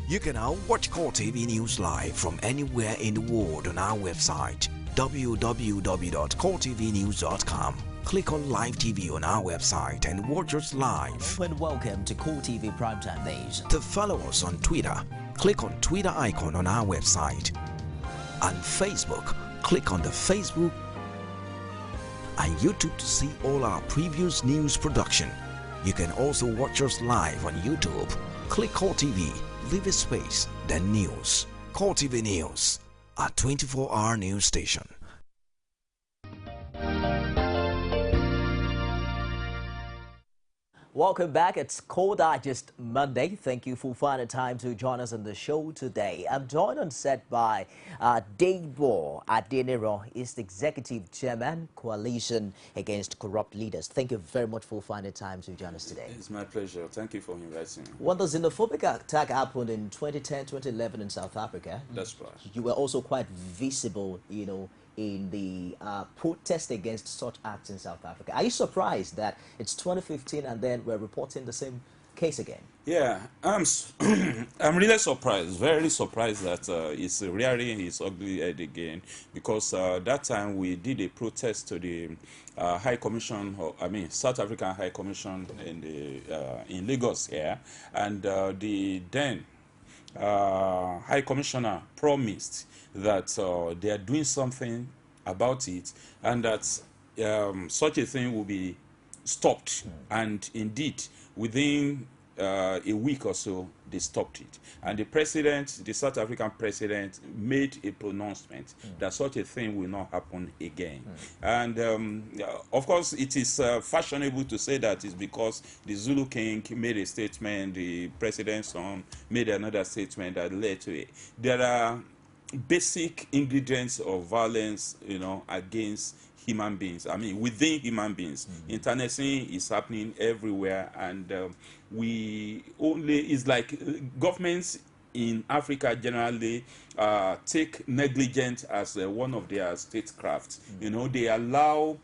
You can now watch Core TV News live from anywhere in the world on our website www.coretvnews.com. Click on Live TV on our website and watch us live. And welcome to Core TV Primetime Days. To follow us on Twitter, click on Twitter icon on our website. On Facebook, click on the Facebook and YouTube to see all our previous news production. You can also watch us live on YouTube. Click Core TV, leave a space, then News. Core TV News, a 24-hour news station. Welcome back. It's Core Digest Monday. Thank you for finding time to join us on the show today. I'm joined on set by DEBO. ADENIRAN is the Executive Chairman, Coalition Against Corrupt Leaders. Thank you very much for finding time to join us today. It's my pleasure. Thank you for inviting me. When the xenophobic attack happened in 2010, 2011 in South Africa, that's right. You were also quite visible, in the protest against such acts in South Africa. Are you surprised that it's 2015 and then we're reporting the same case again? Yeah, I'm really surprised, very surprised that it's rearing its ugly head again, because that time we did a protest to the High Commission, South African High Commission in Lagos here, and the then High Commissioner promised that they are doing something about it, and that such a thing will be stopped. And indeed, within a week or so, they stopped it. And the president, the South African president, made a pronouncement that such a thing will not happen again. And of course, it is fashionable to say that it's because the Zulu King made a statement, the president's son made another statement that led to it. There are basic ingredients of violence, against human beings. Within human beings. Internecine is happening everywhere, and it's like governments in Africa generally take negligence as one of their statecrafts. They allow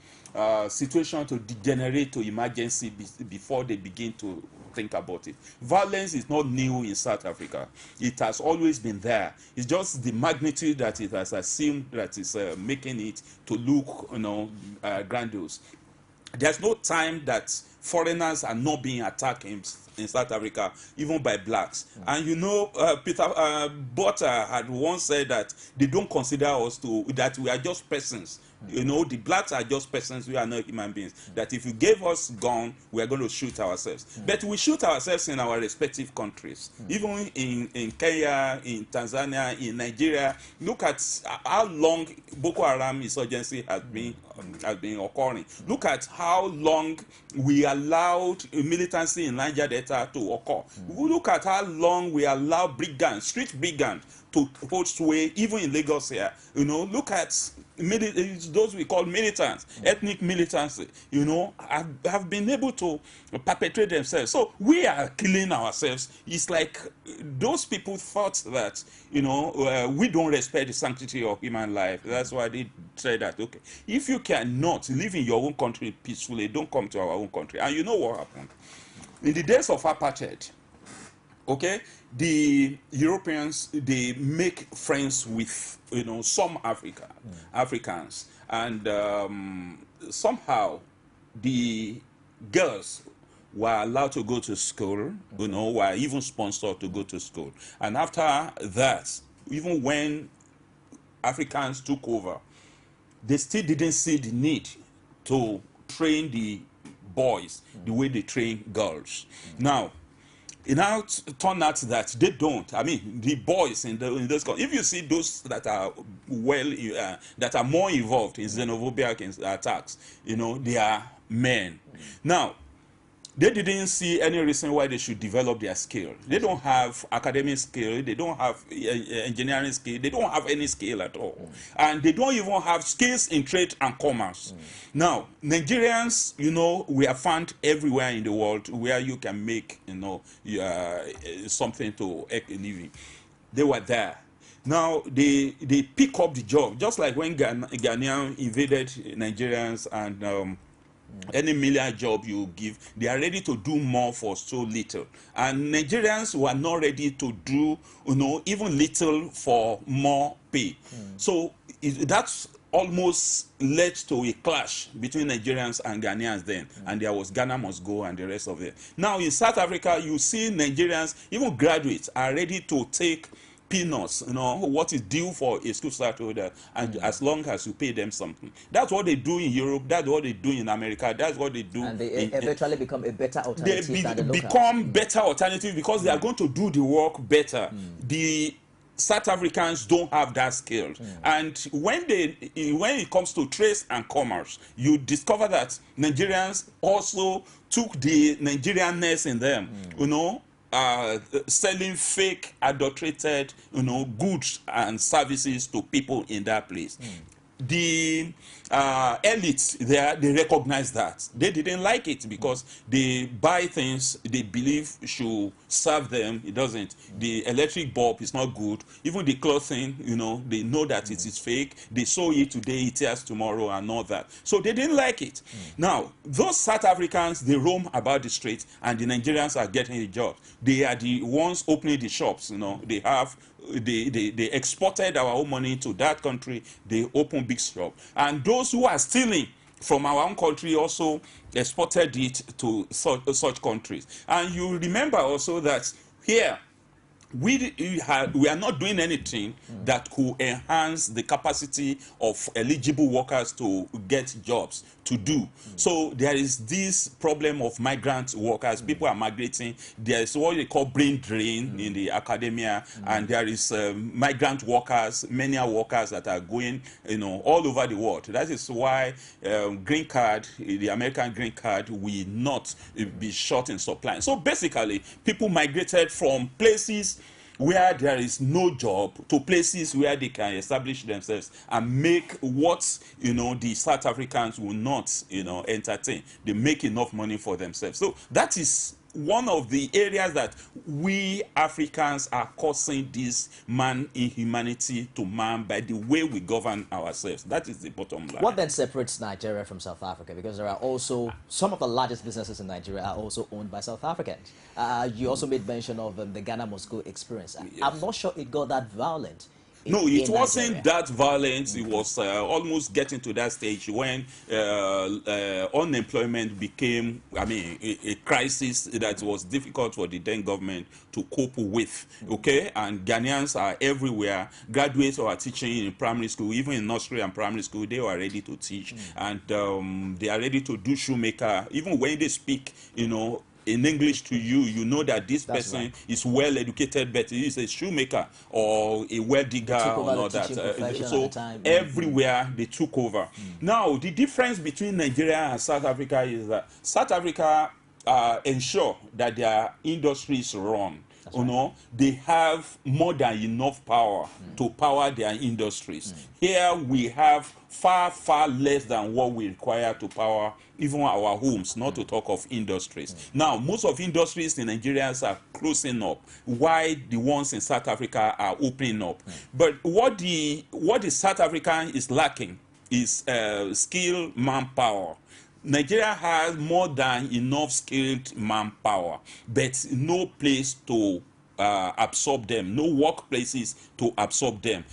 situation to degenerate to emergency before they begin to think about it. Violence is not new in South Africa. It has always been there. It's just the magnitude that it has assumed that is making it to look, grandiose. There's no time that foreigners are not being attacked in South Africa, even by blacks. And Peter Butter had once said that they don't consider us that we are just persons. The blacks are just persons, we are not human beings. That if you gave us gun, we are going to shoot ourselves. But we shoot ourselves in our respective countries. Even in Kenya, in Tanzania, in Nigeria. Look at how long Boko Haram insurgency has been occurring. Look at how long we allowed militancy in Niger Delta to occur. Look at how long we allowed street brigands to hold sway, even in Lagos here. Look at those we call militants, ethnic militants, have been able to perpetrate themselves. So we are killing ourselves. It's like those people thought that, we don't respect the sanctity of human life. That's why they said that, okay, if you cannot live in your own country peacefully, don't come to our own country. And you know what happened? In the days of apartheid, okay, the Europeans, they make friends with, some Africans, and somehow the girls were allowed to go to school, were even sponsored to go to school. And after that, even when Africans took over, they still didn't see the need to train the boys the way they train girls. Now, it now turned out that they don't. The boys in those countries, if you see those that are that are more involved in xenophobic attacks, they are men. Now, they didn't see any reason why they should develop their skill. They don't have academic skill, they don't have engineering skill, they don't have any skill at all. And they don't even have skills in trade and commerce. Now, Nigerians, we are found everywhere in the world where you can make, something to make a living. They were there. Now, they pick up the job, just like when Ghanaians invaded Nigerians and Any million job you give, they are ready to do more for so little. And Nigerians were not ready to do, even little for more pay. So that's almost led to a clash between Nigerians and Ghanaians then. And there was Ghana must go and the rest of it. Now in South Africa, you see Nigerians, even graduates, are ready to take peanuts, what is due for a school start holder, and as long as you pay them something. That's what they do in Europe, that's what they do in America, that's what they do. And they eventually become a better alternative than the locals. Become better alternative because they are going to do the work better. The South Africans don't have that skill. And when it comes to trade and commerce, you discover that Nigerians also took the Nigerianness in them, selling fake, adulterated, goods and services to people in that place. The elites there, they recognize that. They didn't like it because they buy things they believe should serve them. It doesn't. The electric bulb is not good. Even the clothing, they know that it is fake. They sew it today, it tears tomorrow and all that. So they didn't like it. Now, those South Africans, they roam about the streets and the Nigerians are getting the jobs. They are the ones opening the shops, They have they exported our own money to that country. They open big shop, and those who are stealing from our own country also exported it to such countries. And you remember also that here we are not doing anything that could enhance the capacity of eligible workers to get jobs to do. So there is this problem of migrant workers. People are migrating. There is what they call brain drain in the academia, and there is migrant workers, many workers that are going, all over the world. That is why green card, the American green card, will not be short in supply. So basically, people migrated from places where there is no job to places where they can establish themselves and make what the South Africans will not entertain. They make enough money for themselves. So that is one of the areas that we Africans are causing this man inhumanity to man by the way we govern ourselves. That is the bottom line. What then separates Nigeria from South Africa? Because there are also some of the largest businesses in Nigeria are also owned by South Africans. You also made mention of the Ghana must go experience. Yes. I'm not sure it got that violent. No, it wasn't that violent. It was almost getting to that stage when unemployment became, a crisis that was difficult for the then government to cope with. Okay, and Ghanaians are everywhere. Graduates who are teaching in primary school, even in nursery and primary school, they were ready to teach, and they are ready to do shoemaker. Even when they speak, in English to you, you know that this person is well educated, but he is a shoemaker or a well digger or all that. So everywhere they took over. Now, the difference between Nigeria and South Africa is that South Africa ensure that their industries run. They have more than enough power to power their industries. Here we have far, far less than what we require to power even our homes, not to talk of industries. Now, most of industries in Nigeria are closing up, while the ones in South Africa are opening up. But what the South African is lacking is skilled manpower. Nigeria has more than enough skilled manpower, but no place to absorb them, no workplaces to absorb them.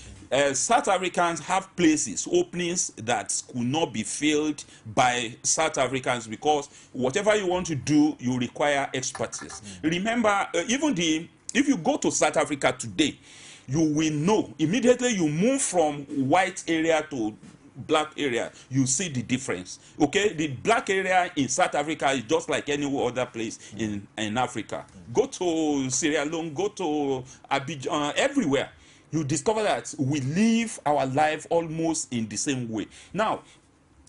South Africans have places, openings that could not be filled by South Africans because whatever you want to do, you require expertise. Remember, if you go to South Africa today, you will know immediately you move from white area to black area, you see the difference. Okay, the black area in South Africa is just like any other place in Africa. Go to Sierra Leone, go to Abidjan, everywhere. You discover that we live our life almost in the same way. Now,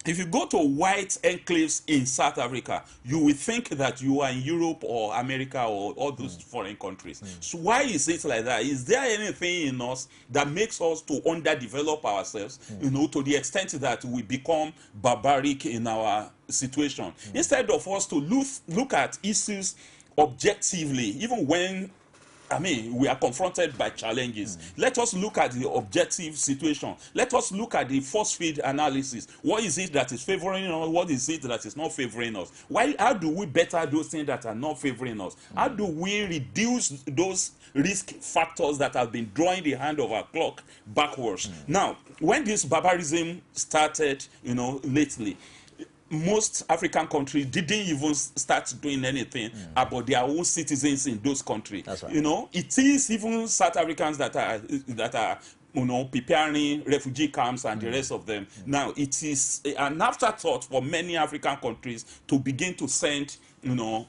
if you go to white enclaves in South Africa, you will think that you are in Europe or America or all those foreign countries. So why is it like that? Is there anything in us that makes us to underdevelop ourselves, to the extent that we become barbaric in our situation? Instead of us to look at issues objectively, even when I mean, we are confronted by challenges. Let us look at the objective situation. Let us look at the force feed analysis. What is it that is favoring us? What is it that is not favoring us? How do we better those things that are not favoring us? How do we reduce those risk factors that have been drawing the hand of our clock backwards? Now, when this barbarism started, lately, most African countries didn't even start doing anything about their own citizens in those countries. That's right. It is even South Africans that are preparing refugee camps and the rest of them. Now, it is an afterthought for many African countries to begin to send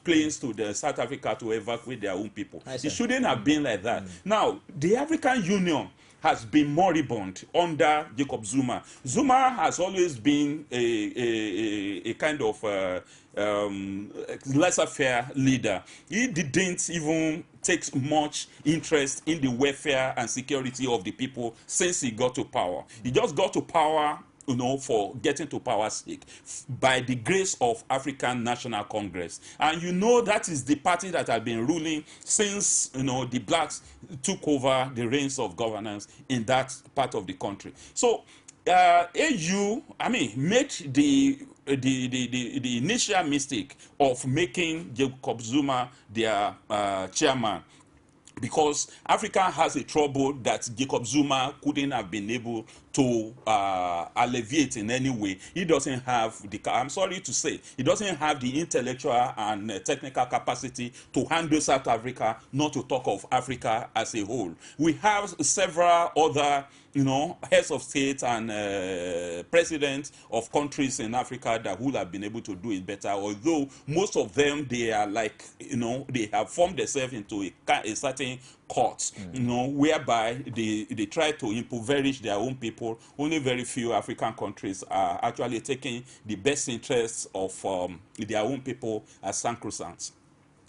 planes to the South Africa to evacuate their own people. It shouldn't have been like that. Now, the African Union has been moribund under Jacob Zuma. Zuma has always been a kind of laissez-faire leader. He didn't even take much interest in the welfare and security of the people since he got to power. He just got to power for getting to power's sake, by the grace of African National Congress. And that is the party that has been ruling since, the blacks took over the reins of governance in that part of the country. So, AU, made the initial mistake of making Jacob Zuma their chairman, because Africa has a trouble that Jacob Zuma couldn't have been able to alleviate in any way. He doesn't have I'm sorry to say, he doesn't have the intellectual and technical capacity to handle South Africa, not to talk of Africa as a whole. We have several other heads of state and presidents of countries in Africa that would have been able to do it better, although most of them, they are like, they have formed themselves into a certain court, whereby they try to impoverish their own people. Only very few African countries are actually taking the best interests of their own people as sacrosanct.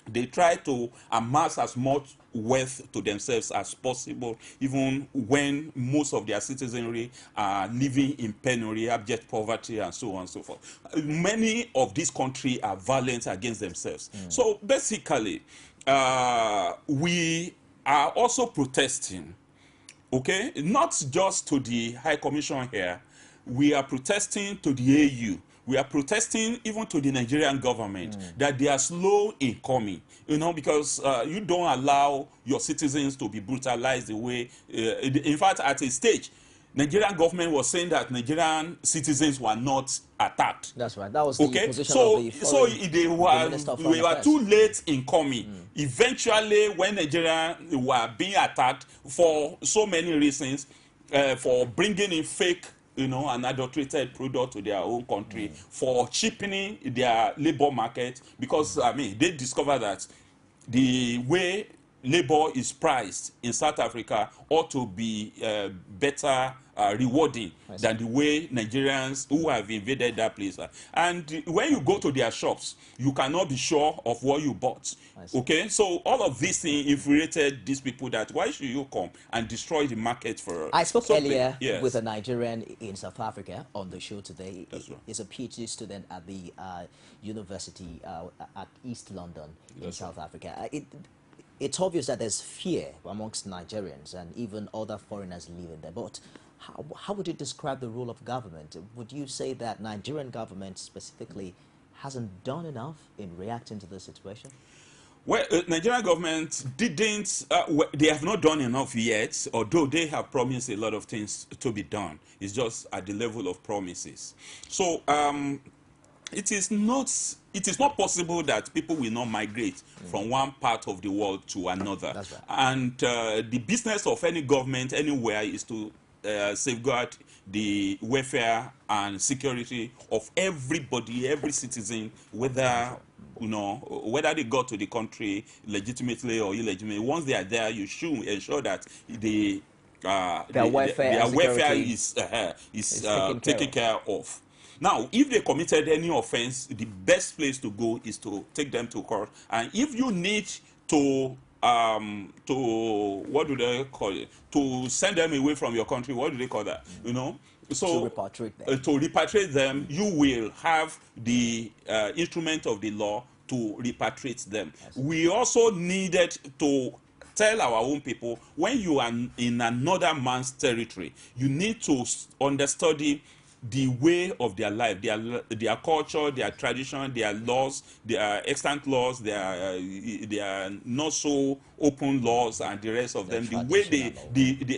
They try to amass as much wealth to themselves as possible, even when most of their citizenry are living in penury, abject poverty, and so on and so forth. Many of these countries are violent against themselves. So basically, we are also protesting, okay, not just to the High Commission here. We are protesting to the AU. We are protesting even to the Nigerian government that they are slow in coming, because you don't allow your citizens to be brutalized the way, in fact, at a stage, Nigerian government was saying that Nigerian citizens were not attacked. That's right. That was the position so, of the so they were too late in coming. Eventually, when Nigeria were being attacked for so many reasons, for bringing in fake an adulterated product to their own country, for cheapening their labor market, because they discovered that the way labor is priced in South Africa ought to be better rewarding than the way Nigerians who have invaded that place are. And when you go to their shops, you cannot be sure of what you bought. Okay, so all of these things infuriated these people, that why should you come and destroy the market for us? I spoke earlier with a Nigerian in South Africa on the show today. He's a PhD student at the university at East London in South Africa. It's obvious that there's fear amongst Nigerians and even other foreigners living there. But how would you describe the role of government? Would you say that Nigerian government specifically hasn't done enough in reacting to the situation? Well, Nigerian government didn't, they have not done enough yet, although they have promised a lot of things to be done. It's just at the level of promises. So it is not possible that people will not migrate from one part of the world to another. That's right. And the business of any government anywhere is to safeguard the welfare and security of everybody, every citizen, whether they got to the country legitimately or illegitimately. Once they are there, you should ensure that their welfare is taken care of. Now, if they committed any offense, the best place to go is to take them to court. And if you need to what do they call it? To send them away from your country, what do they call that? So to repatriate them, you will have the instrument of the law to repatriate them. We also needed to tell our own people, when you are in another man's territory, you need to understudy the way of their life, their culture, their tradition, their laws, their extant laws, their not so open laws, and the rest of them, the way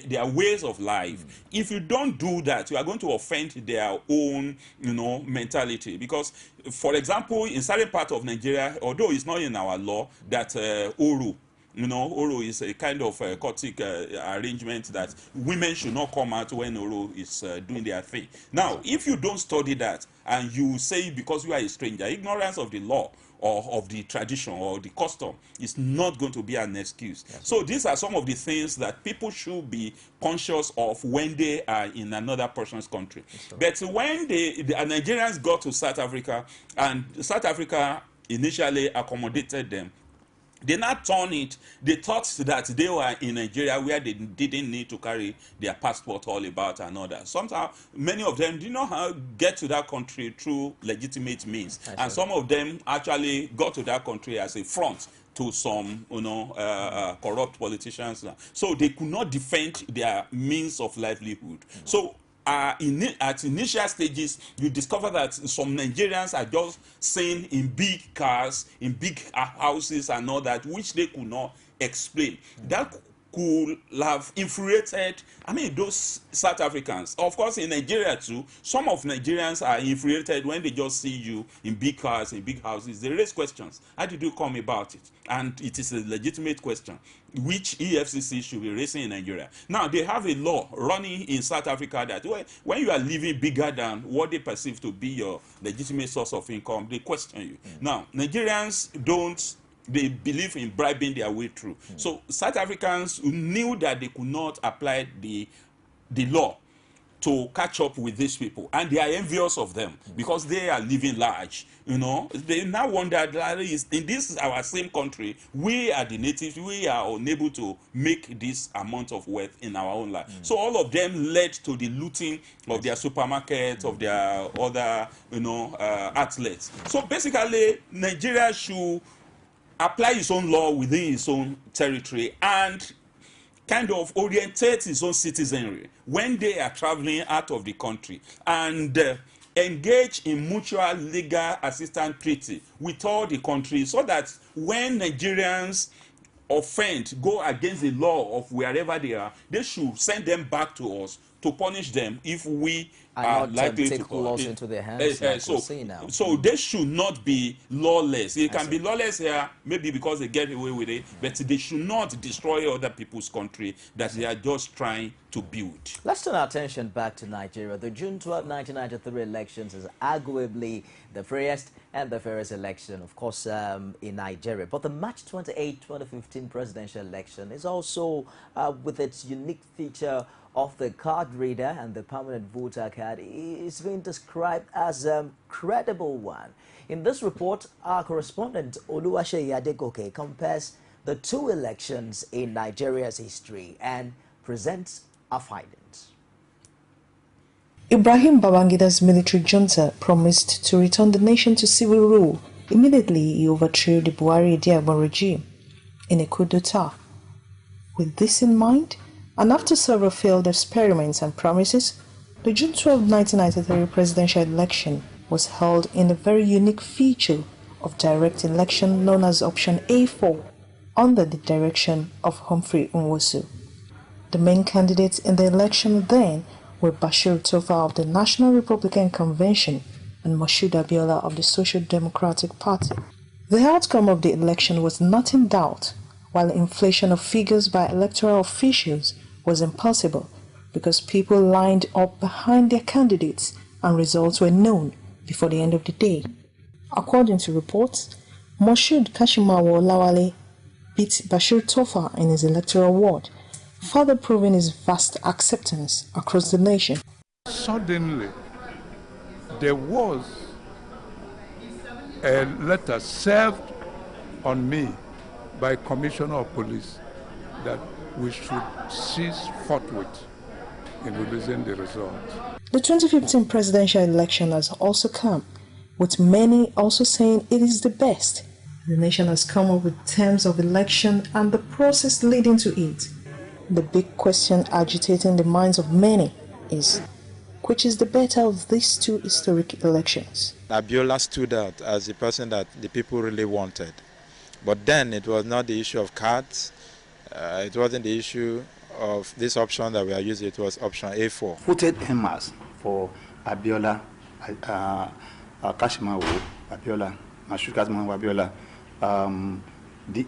their ways of life. If you don't do that, you are going to offend their own, mentality. Because, for example, in certain part of Nigeria, although it's not in our law, that Oru, Oro is a kind of cultic arrangement that women should not come out when Oro is doing their thing. Now, if you don't study that and you say because you are a stranger, ignorance of the law or of the tradition or the custom is not going to be an excuse. So these are some of the things that people should be conscious of when they are in another person's country. But when the Nigerians got to South Africa, and South Africa initially accommodated them, they now turned it. They thought that they were in Nigeria where they didn't need to carry their passport all about and all that. Somehow, many of them did not get to that country through legitimate means. And some of them actually got to that country as a front to some, corrupt politicians. So they could not defend their means of livelihood. So at initial stages, you discover that some Nigerians are just staying in big cars, in big houses and all that, which they could not explain. That could have infuriated, those South Africans. Of course, in Nigeria too, some of Nigerians are infuriated when they just see you in big cars, in big houses. They raise questions. How did you come about it? And it is a legitimate question, which EFCC should be raising in Nigeria. Now, they have a law running in South Africa that when you are living bigger than what they perceive to be your legitimate source of income, they question you. Now, Nigerians they believe in bribing their way through. So South Africans knew that they could not apply the law to catch up with these people, and they are envious of them because they are living large. They now wonder that in this our same country, we are the natives, we are unable to make this amount of wealth in our own life. So all of them led to the looting of their supermarkets, of their other outlets. So basically, Nigeria should apply its own law within its own territory and kind of orientate its own citizenry when they are traveling out of the country, and engage in mutual legal assistance treaty with all the countries, so that when Nigerians offend, go against the law of wherever they are, they should send them back to us to punish them if we are likely to take laws into their hands. So they should not be lawless. They can be lawless here, maybe because they get away with it, but they should not destroy other people's country that they are just trying to build. Let's turn our attention back to Nigeria. The June 12, 1993 elections is arguably the freest and the fairest election, of course, in Nigeria. But the March 28, 2015 presidential election is also, with its unique feature of the card reader and the permanent voter card, is being described as a credible one. In this report, our correspondent Oluwaseyi Adegoke compares the two elections in Nigeria's history and presents our findings. Ibrahim Babangida's military junta promised to return the nation to civil rule. Immediately, he overthrew the Buhari-Diagbon regime in a coup d'etat. With this in mind, and after several failed experiments and promises, the June 12, 1993 presidential election was held in a very unique feature of direct election known as Option A4, under the direction of Humphrey Nwosu. The main candidates in the election then were Bashir Tofa of the National Republican Convention and Moshood Abiola of the Social Democratic Party. The outcome of the election was not in doubt, while inflation of figures by electoral officials was impossible because people lined up behind their candidates and results were known before the end of the day. According to reports, Moshood Kashimawo Lawale beat Bashir Tofa in his electoral ward, further proving his vast acceptance across the nation. Suddenly, there was a letter served on me by Commissioner of Police that we should cease forthwith in releasing the result. The 2015 presidential election has also come, with many also saying it is the best. The nation has come up with terms of election and the process leading to it. The big question agitating the minds of many is, which is the better of these two historic elections? Abiola stood out as the person that the people really wanted. But then it was not the issue of cards, it wasn't the issue of this option that we are using, it was option A4. Voted him as for Abiola, Kashimawo, Abiola, Abiola.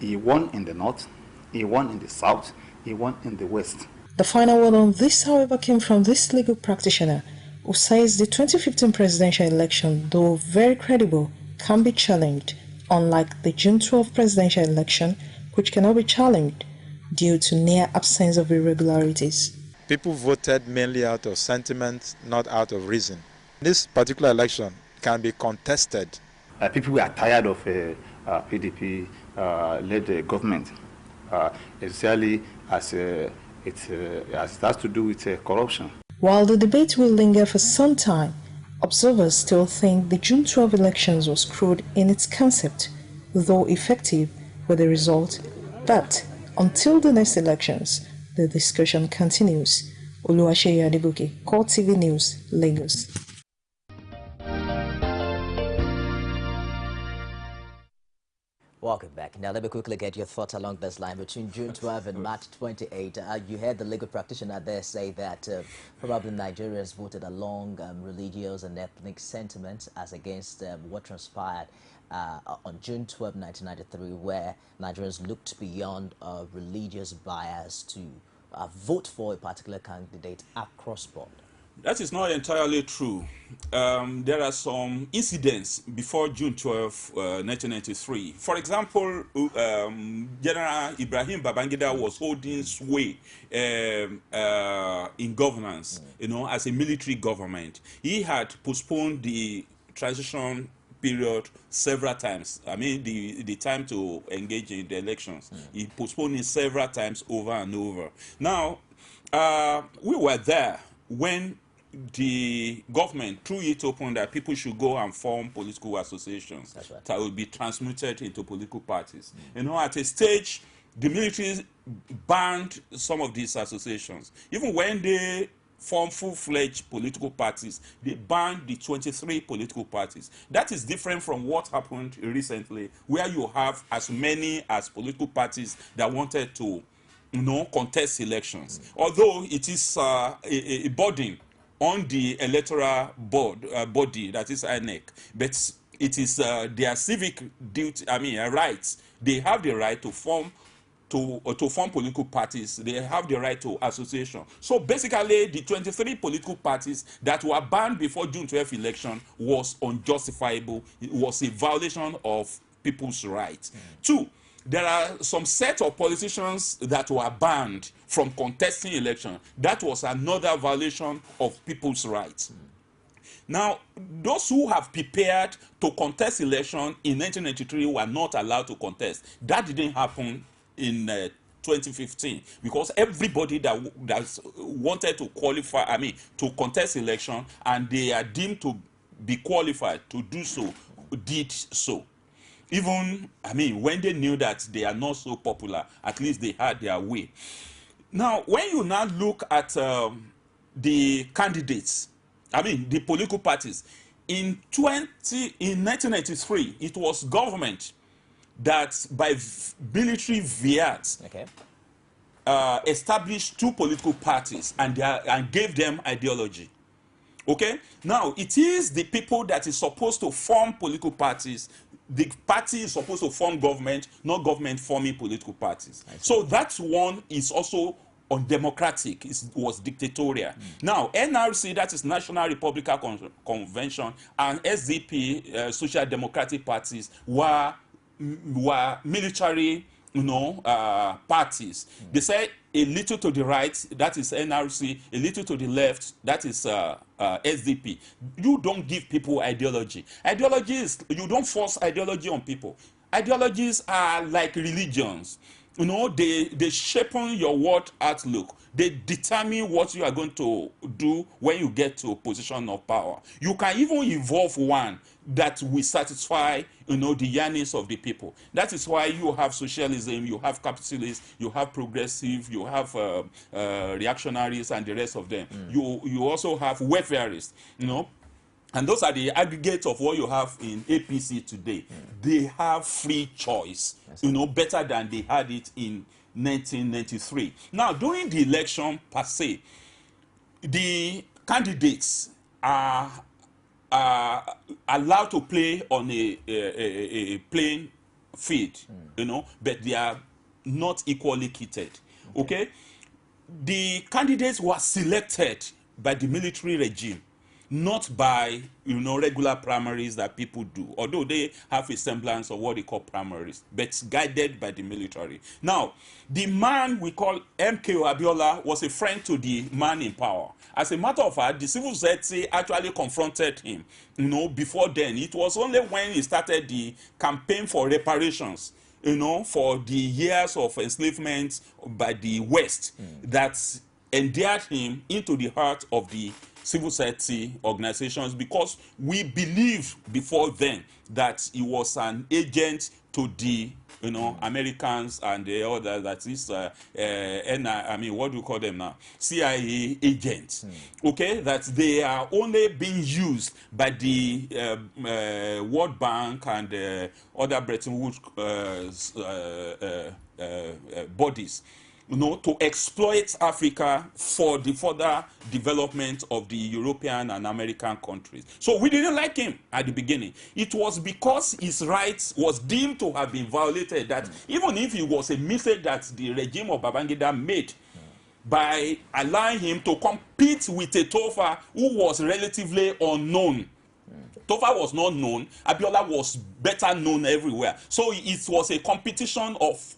He won in the north, he won in the south, he won in the west. The final word on this, however, came from this legal practitioner who says the 2015 presidential election, though very credible, can be challenged, unlike the June 12 presidential election, which cannot be challenged due to near absence of irregularities. People voted mainly out of sentiment, not out of reason. This particular election can be contested. People were tired of PDP-led government, especially as it has to do with corruption. While the debate will linger for some time, observers still think the June 12 elections was crude in its concept, though effective with the result. But until the next elections, the discussion continues. Oluwaseyi Adebuke, Core TV News, Lagos. Welcome back. Now let me quickly get your thoughts along this line between June 12 and March 28. You heard the legal practitioner there say that probably Nigerians voted along religious and ethnic sentiments as against what transpired on June 12, 1993, where Nigerians looked beyond religious bias to vote for a particular candidate across board. That is not entirely true. There are some incidents before June 12, 1993. For example, General Ibrahim Babangida was holding sway in governance, as a military government. He had postponed the transition period several times. I mean, the time to engage in the elections. He postponed it several times over and over. Now, we were there when the government threw it open that people should go and form political associations that will be transmuted into political parties. At a stage, the military banned some of these associations. Even when they form full-fledged political parties, they banned the 23 political parties. That is different from what happened recently, where you have as many as political parties that wanted to, contest elections. Although it is a burden on the electoral body, that is INEC, but it is their civic duty, rights. They have the right to form political parties. They have the right to association. So basically, the 23 political parties that were banned before June 12 election was unjustifiable. It was a violation of people's rights. Two, there are some set of politicians that were banned from contesting election. That was another violation of people's rights. Now, those who have prepared to contest election in 1993 were not allowed to contest. That didn't happen in 2015 because everybody that wanted to qualify, to contest election and they are deemed to be qualified to do so, did so. Even, when they knew that they are not so popular, at least they had their way. Now, when you now look at the candidates, the political parties, in 1993, it was government that by military fiat established two political parties and gave them ideology. Okay? Now, it is the people that is supposed to form political parties. The party is supposed to form government, not government forming political parties. So that one is also undemocratic. It was dictatorial. Now, NRC, that is National Republican Convention, and SDP, Social Democratic parties, were military, parties. They say a little to the right, that is NRC, a little to the left, that is SDP. You don't give people ideology. Ideology is, you don't force ideology on people. Ideologies are like religions. You know, they shapen your world outlook. They determine what you are going to do when you get to a position of power. You can even evolve one that will satisfy, you know, the yearnings of the people. That is why you have socialism, you have capitalists, you have progressive, you have reactionaries, and the rest of them. You also have welfareists, you know. And those are the aggregates of what you have in APC today. They have free choice, you know, better than they had it in 1993. Now, during the election per se, the candidates are allowed to play on a playing field, you know, but they are not equally kitted. Okay? The candidates were selected by the military regime, not by, you know, regular primaries that people do, although they have a semblance of what they call primaries, but guided by the military. Now, the man we call MKO Abiola was a friend to the man in power. As a matter of fact, the civil society actually confronted him. You know, before then, it was only when he started the campaign for reparations, you know, for the years of enslavement by the West, that endeared him into the heart of the civil society organizations, because we believed before then that he was an agent to the, you know, Americans and the other, that is, I mean, what do you call them now? CIA agents. Okay, that they are only being used by the World Bank and other Bretton Woods bodies, you know, to exploit Africa for the further development of the European and American countries. So we didn't like him at the beginning. It was because his rights was deemed to have been violated that even if it was a mistake that the regime of Babangida made by allowing him to compete with a Tofa who was relatively unknown. Tofa was not known. Abiola was better known everywhere. So it was a competition of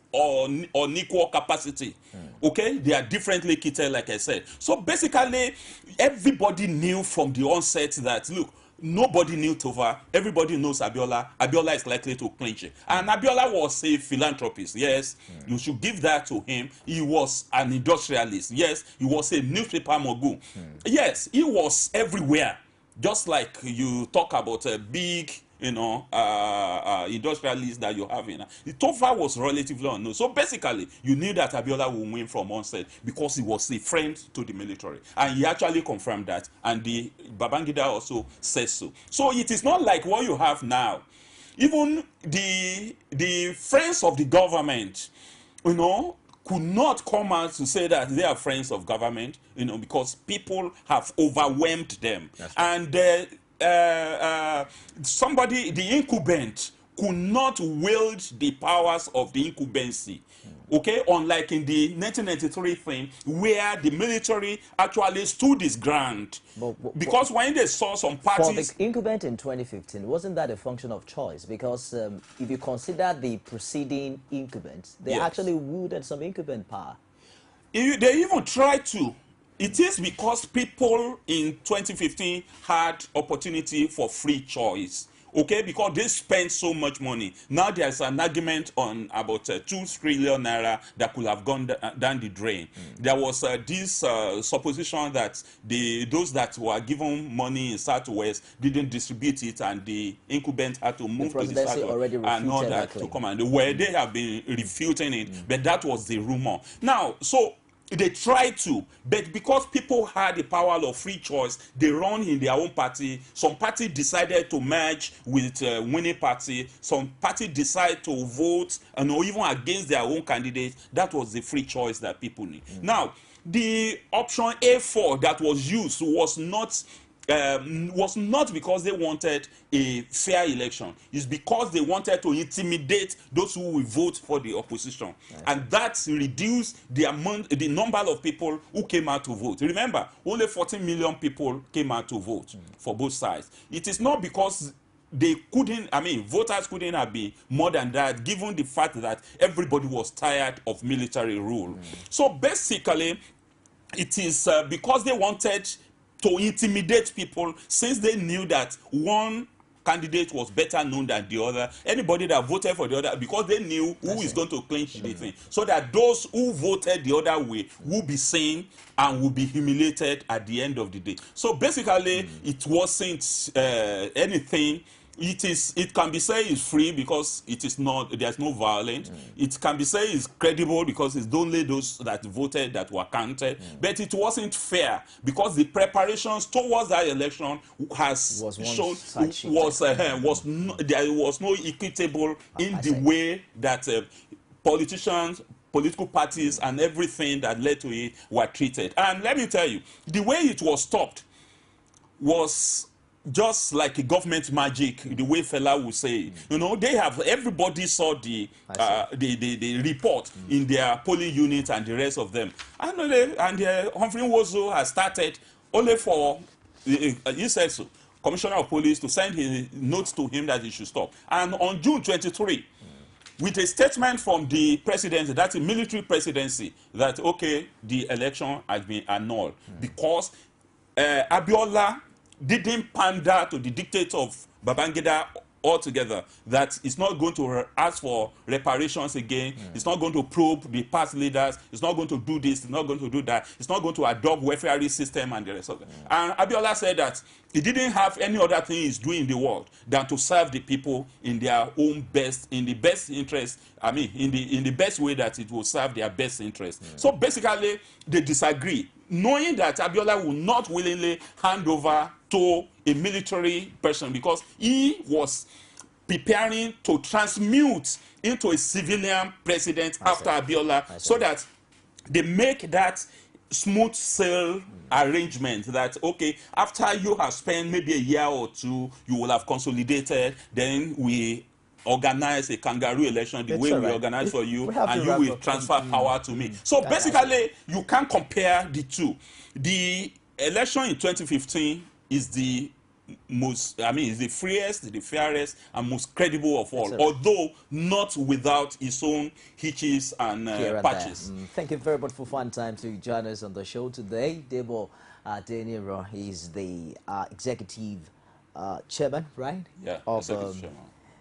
unequal capacity. Okay, they are differently kitted, like I said. So basically, everybody knew from the onset that, look, nobody knew Tofa. Everybody knows Abiola. Abiola is likely to clinch it. And Abiola was a philanthropist. Yes, you should give that to him. He was an industrialist. Yes, he was a newspaper mogul. Yes, he was everywhere. Just like you talk about a big, you know, industrialist that you have in. The Tofa was relatively unknown. So basically, you knew that Abiola would win from onset because he was a friend to the military. And he actually confirmed that. And the Babangida also says so. So it is not like what you have now. Even the friends of the government, you know, could not come out to say that they are friends of government, you know, because people have overwhelmed them. And somebody, the incumbent, could not wield the powers of the incumbency. Okay, unlike in the 1993 thing, where the military actually stood his ground. Because when they saw some parties... For the incumbent in 2015, wasn't that a function of choice? Because if you consider the preceding incumbents, they actually wielded some incumbent power. They even tried to. It is because people in 2015 had opportunity for free choice. Okay, because they spent so much money. Now there's an argument on about 2 trillion naira that could have gone down the drain. There was this supposition that those that were given money in Southwest didn't distribute it, and the incumbent had to move to the Southwest and all that to come. And they have been refuting it, but that was the rumor. Now, so they tried to, but because people had the power of free choice, they run in their own party. Some party decided to merge with winning party. Some party decided to vote, or even against their own candidate. That was the free choice that people need. Now, the option A4 that was used was not because they wanted a fair election. It's because they wanted to intimidate those who will vote for the opposition. And that reduced the number of people who came out to vote. Remember, only 14 million people came out to vote for both sides. It is not because they couldn't, I mean, voters couldn't have been more than that, given the fact that everybody was tired of military rule. So basically, it is because they wanted to intimidate people, since they knew that one candidate was better known than the other. Anybody that voted for the other, because they knew who is going to clinch the thing, so that those who voted the other way will be seen and will be humiliated at the end of the day. So basically, it wasn't anything. It can be said it's free because it is not. There's no violence. It can be said it's credible because it's only those that voted that were counted. But it wasn't fair because the preparations towards that election there was no equitable in the way that politicians, political parties, and everything that led to it were treated. And let me tell you, the way it was stopped was just like a government magic, the way Fela would say it. You know, everybody saw the report in their polling unit and the rest of them. And Humphrey Nwosu has started only for, he said so, Commissioner of Police to send his notes to him that he should stop. And on June 23, with a statement from the presidency, that's a military presidency, that, okay, the election has been annulled because Abiola didn't pander to the dictates of Babangida altogether, that it's not going to ask for reparations again, it's not going to probe the past leaders, it's not going to do this, it's not going to do that, it's not going to adopt welfare system and the rest of it. And Abiola said that he didn't have any other thing he's doing in the world than to serve the people in their own best, in the best interest, I mean, in the best way that it will serve their best interest. So basically, they disagree, knowing that Abiola will not willingly hand over to a military person because he was preparing to transmute into a civilian president after Abiola, so that they make that smooth sail arrangement that, okay, after you have spent maybe a year or two, you will have consolidated, then we organize a kangaroo election the way we organize for you, and you will transfer power to me. So basically, you can't compare the two. The election in 2015 is the most, I mean, is the freest, the fairest, and most credible of all, although not without its own hitches and patches. Thank you very much for fun time to join us on the show today. DEBO ADENIRAN, he's the executive chairman, right? Yeah, of executive chairman.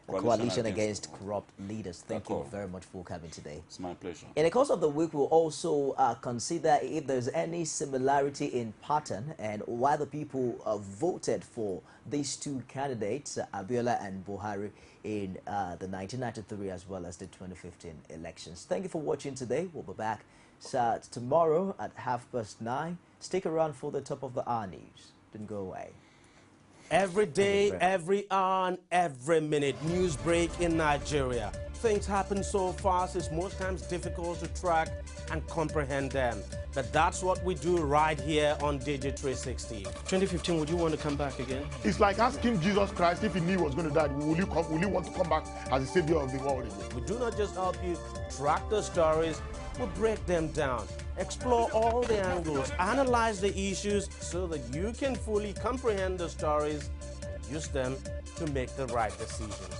Coalition Against Corrupt Leaders. Thank you very much for coming today. It's my pleasure. In the course of the week, we'll also consider if there's any similarity in pattern and why the people voted for these two candidates, Abiola and Buhari, in the 1993 as well as the 2015 elections. Thank you for watching today. We'll be back tomorrow at 9:30. Stick around for the top of the hour news. Don't go away. Every day, every hour, and every minute, news break in Nigeria. Things happen so fast, it's most times difficult to track and comprehend them. But that's what we do right here on Digi360. 2015, would you want to come back again? It's like asking Jesus Christ if he knew he was going to die, will you want to come back as the savior of the world again? We do not just help you track the stories, we break them down, explore all the angles, analyze the issues so that you can fully comprehend the stories and use them to make the right decisions.